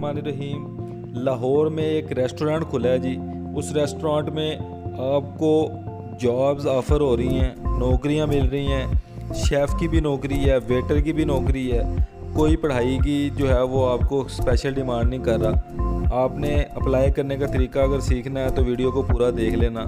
बिस्मिल्लाहिर्रहमानिर्रहीम। लाहौर में एक रेस्टोरेंट खुला है जी। उस रेस्टोरेंट में आपको जॉब्स ऑफ़र हो रही हैं, नौकरियां मिल रही हैं। शेफ़ की भी नौकरी है, वेटर की भी नौकरी है। कोई पढ़ाई की जो है वो आपको स्पेशल डिमांड नहीं कर रहा। आपने अप्लाई करने का तरीका अगर सीखना है तो वीडियो को पूरा देख लेना।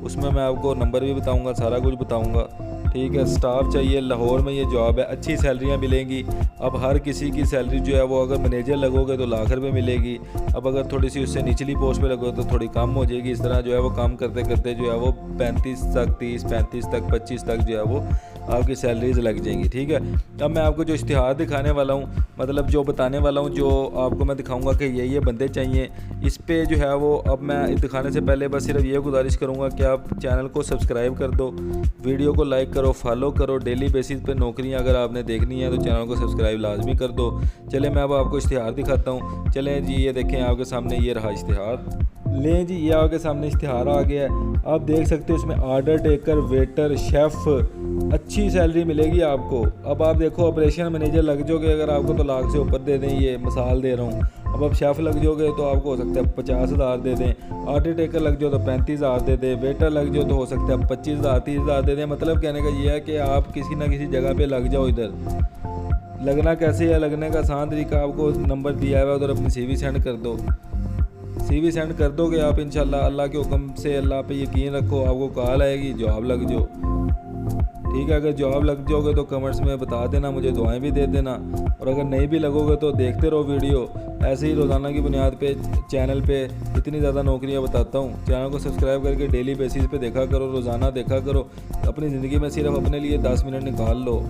उसमें मैं आपको नंबर भी बताऊंगा, सारा कुछ बताऊंगा। ठीक है, स्टाफ चाहिए। लाहौर में ये जॉब है, अच्छी सैलरियाँ मिलेंगी। अब हर किसी की सैलरी जो है वो अगर मैनेजर लगोगे तो लाख रुपये मिलेगी। अब अगर थोड़ी सी उससे निचली पोस्ट पे लगोगे तो थोड़ी कम हो जाएगी। इस तरह जो है वो काम करते करते जो है वो 35 तक, 30, 35 तक, 25 तक जो है वो आपकी सैलरीज लग जाएंगी। ठीक है, अब मैं आपको जो इश्तिहार दिखाने वाला हूँ, मतलब जो बताने वाला हूँ, जो आपको मैं दिखाऊंगा कि ये बंदे चाहिए, इस पे जो है वो अब मैं दिखाने से पहले बस सिर्फ ये गुजारिश करूँगा कि आप चैनल को सब्सक्राइब कर दो, वीडियो को लाइक करो, फॉलो करो। डेली बेसिस पे नौकरियां अगर आपने देखनी है तो चैनल को सब्सक्राइब लाजमी कर दो। चले मैं अब आपको इश्तिहार दिखाता हूँ। चलें जी, ये देखें आपके सामने ये रहा इश्तिहार। लें जी, ये आपके सामने इश्तिहार आ गया है। आप देख सकते हो इसमें ऑर्डर टेकर, वेटर, शेफ़, अच्छी सैलरी मिलेगी आपको। अब आप देखो, ऑपरेशन मैनेजर लग जाओगे अगर आपको तो लाख से ऊपर दे दें, ये मिसाल दे रहा हूँ। अब आप शेफ़ लग जाओगे तो आपको हो सकता है 50,000 दे दें। ऑर्डर टेकर लग जाओ तो 35,000 दे दें। वेटर लग जाओ तो हो सकता है 25,000, 30,000 दे दें। मतलब कहने का ये है कि आप किसी ना किसी जगह पे लग जाओ। इधर लगना कैसे है, लगने का आसान तरीका आपको नंबर दिया हुआ है, उधर अपनी CV सेंड कर दो। CV सेंड कर दोगे आप, इंशाल्लाह अल्लाह के हुक्म से, अल्लाह पे यकीन रखो, आपको कॉल आएगी, जॉब लग जाओ। ठीक है, अगर जॉब लग जाओगे तो कमेंट्स में बता देना, मुझे दुआएं भी दे देना। और अगर नहीं भी लगोगे तो देखते रहो वीडियो। ऐसे ही रोज़ाना की बुनियाद पे चैनल पे इतनी ज़्यादा नौकरियां बताता हूँ। चैनल को सब्सक्राइब करके डेली बेसिस पे देखा करो, रोज़ाना देखा करो। अपनी ज़िंदगी में सिर्फ अपने लिए 10 मिनट निकाल लो।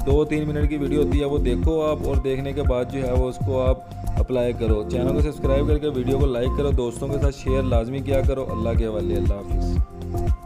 2-3 मिनट की वीडियो होती है, वो देखो आप, और देखने के बाद जो है वो उसको आप अप्लाई करो। चैनल को सब्सक्राइब करके वीडियो को लाइक करो, दोस्तों के साथ शेयर लाजमी किया करो। अल्लाह के हवाले, अल्लाह हाफिज़।